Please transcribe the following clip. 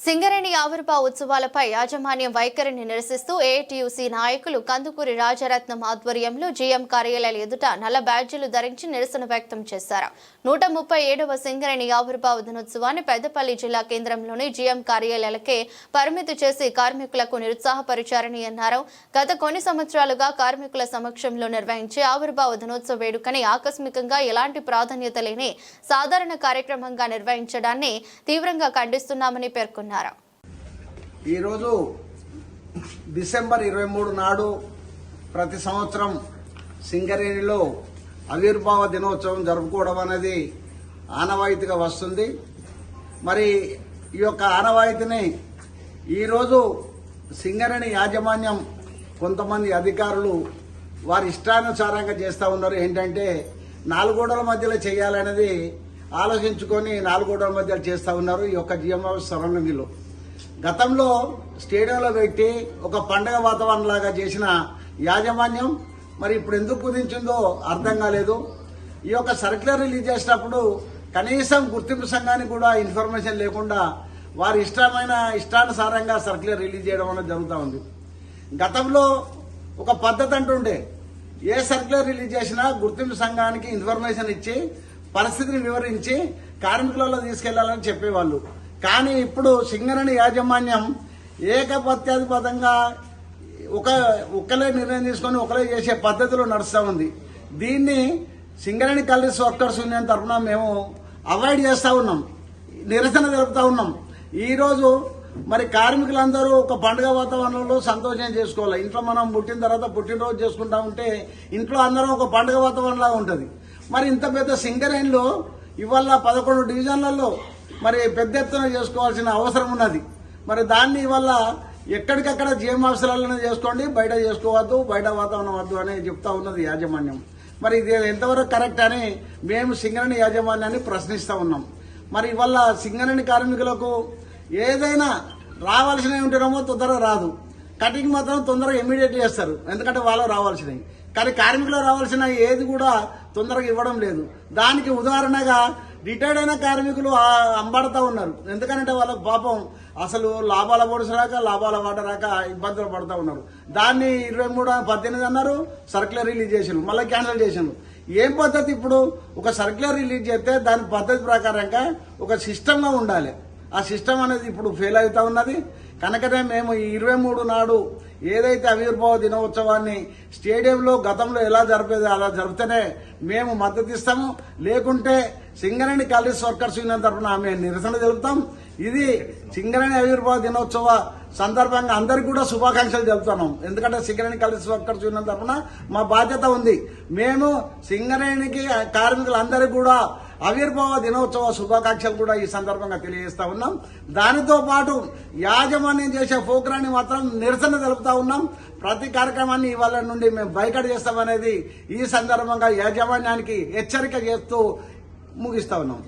సింగరేణి ఆవిర్భావ ఉత్సవాలపై యాజమాన్యం వైఖరిని నిరసిస్తూ ఏఐటీయూసీ నాయకులు కందుకూరి రాజరత్నం ఆధ్వర్యంలో జీఎం కార్యాలయాల ఎదుట నల్ల బ్యాడ్జీలు ధరించి నిరసన వ్యక్తం చేశారు. 137వ సింగరేణి ఆవిర్భావ దినోత్సవాన్ని పెద్దపల్లి జిల్లా కేంద్రంలోని జీఎం కార్యాలయాలకే పరిమితి చేసి కార్మికులకు నిరుత్సాహపరిచారని అన్నారు. గత కొన్ని సంవత్సరాలుగా కార్మికుల సమక్షంలో నిర్వహించే ఆవిర్భావ దినోత్సవ వేడుకని ఆకస్మికంగా ఎలాంటి ప్రాధాన్యత లేని సాధారణ కార్యక్రమంగా నిర్వహించడాన్ని తీవ్రంగా ఖండిస్తున్నామని పేర్కొన్నారు. ఈరోజు డిసెంబర్ 23 నాడు ప్రతి సంవత్సరం సింగరేణిలో ఆవిర్భావ దినోత్సవం జరుపుకోవడం అనేది ఆనవాయితీగా వస్తుంది. మరి ఈ యొక్క ఆనవాయితీని ఈరోజు సింగరేణి యాజమాన్యం కొంతమంది అధికారులు వారి ఇష్టానుసారంగా చేస్తూ ఉన్నారు. ఏంటంటే 4 గోడల మధ్యలో చేయాలనేది ఆలోచించుకొని 4 గోడల మధ్యలో చేస్తూ ఉన్నారు. ఈ యొక్క జిఎం సరౌండింగ్లో గతంలో స్టేడియంలో పెట్టి ఒక పండగ వాతావరణం లాగా చేసిన యాజమాన్యం మరి ఇప్పుడు ఎందుకు కుదించిందో అర్థం కాలేదు. ఈ యొక్క సర్క్యులర్ రిలీజ్ చేసినప్పుడు కనీసం గుర్తింపు సంఘానికి కూడా ఇన్ఫర్మేషన్ లేకుండా వారి ఇష్టానుసారంగా సర్క్యులర్ రిలీజ్ చేయడం అనేది జరుగుతూ ఉంది. గతంలో ఒక పద్ధతి అంటుండే, ఏ సర్క్యులర్ రిలీజ్ చేసినా గుర్తింపు సంఘానికి ఇన్ఫర్మేషన్ ఇచ్చి పరిస్థితిని వివరించి కార్మికులలో తీసుకెళ్లాలని చెప్పేవాళ్ళు. కానీ ఇప్పుడు సింగరేణి యాజమాన్యం ఏకపత్యాధిపతంగా ఒకలే నిర్ణయం తీసుకొని ఒకలే చేసే పద్ధతిలో నడుస్తూ ఉంది. దీన్ని సింగరేణి కాలనీస్ వర్కర్స్ యూనియన్ తరఫున మేము అవాయిడ్ చేస్తూ ఉన్నాం, నిరసన తెలుపుతా ఉన్నాం. ఈరోజు మరి కార్మికులందరూ ఒక పండుగ వాతావరణంలో సంతోషం చేసుకోవాలి. ఇంట్లో మనం పుట్టిన తర్వాత పుట్టినరోజు చేసుకుంటా ఉంటే ఇంట్లో అందరం ఒక పండుగ వాతావరణంలాగా ఉంటుంది. మరి ఇంత పెద్ద సింగరేణిలో ఇవాళ 11 డివిజన్లలో మరి పెద్ద ఎత్తున చేసుకోవాల్సిన అవసరం ఉన్నది. మరి దాన్ని ఇవాళ ఎక్కడికక్కడ జీఎం ఆఫీసులలోనే చేసుకోండి, బయట చేసుకోవద్దు, బయట వాతావరణం వద్దు అని చెప్తా ఉన్నది యాజమాన్యం. మరి ఇది ఎంతవరకు కరెక్ట్ అని మేము సింగరేణి యాజమాన్యాన్ని ప్రశ్నిస్తూ ఉన్నాం. మరి ఇవాళ సింగరేణి కార్మికులకు ఏదైనా రావాల్సినవి ఉంటేనేమో తొందరగా రాదు, కటింగ్ మాత్రం తొందరగా ఇమీడియట్ చేస్తారు, ఎందుకంటే వాళ్ళు రావాల్సినవి. కానీ కార్మికులు రావాల్సిన ఏది కూడా తొందరగా ఇవ్వడం లేదు. దానికి ఉదాహరణగా రిటైర్డ్ అయిన కార్మికులు అంబడతా ఉన్నారు. ఎందుకంటే వాళ్ళకు పాపం అసలు లాభాల బొడుసు రాక లాభాల వాట రాక ఇబ్బందులు పడుతూ ఉన్నారు. దాన్ని 23/18 అన్నారు, సర్క్యులర్ రిలీజ్ చేసారు, మళ్ళీ క్యాన్సిల్ చేసారు. ఏం పద్ధతి? ఇప్పుడు ఒక సర్క్యులర్ రిలీజ్ చేస్తే దాని పద్ధతి ప్రకారంగా ఒక సిస్టమ్గా ఉండాలి. ఆ సిస్టమ్ అనేది ఇప్పుడు ఫెయిల్ అవుతా ఉన్నది. కనుకనే మేము ఈ 23 నాడు ఏదైతే ఆవిర్భావ దినోత్సవాన్ని స్టేడియంలో గతంలో ఎలా జరిపేది అలా జరిపితేనే మేము మద్దతు ఇస్తాము. లేకుంటే సింగరేణి కాలనీస్ వర్కర్స్ యూనియన్ తరఫున మేము నిరసన తెలుపుతాం. ఇది సింగరేణి ఆవిర్భావ దినోత్సవ సందర్భంగా అందరికీ కూడా శుభాకాంక్షలు చెబుతున్నాం. ఎందుకంటే సింగరేణి కాలనీస్ వర్కర్స్ యూనియన్ తరఫున మా బాధ్యత ఉంది. మేము సింగరేణికి కార్మికులందరికీ కూడా ఆవిర్భావ దినోత్సవ శుభాకాంక్షలు కూడా ఈ సందర్భంగా తెలియజేస్తా ఉన్నాం. దానితో పాటు యాజమాన్యం చేసే ప్రోగ్రాన్ని మాత్రం నిరసన తెలుపుతా ఉన్నాం. ప్రతి కార్యక్రమాన్ని ఇవాళ నుండి మేము బైకట్ చేస్తామనేది ఈ సందర్భంగా యాజమాన్యానికి హెచ్చరిక చేస్తూ ముగిస్తా ఉన్నాం.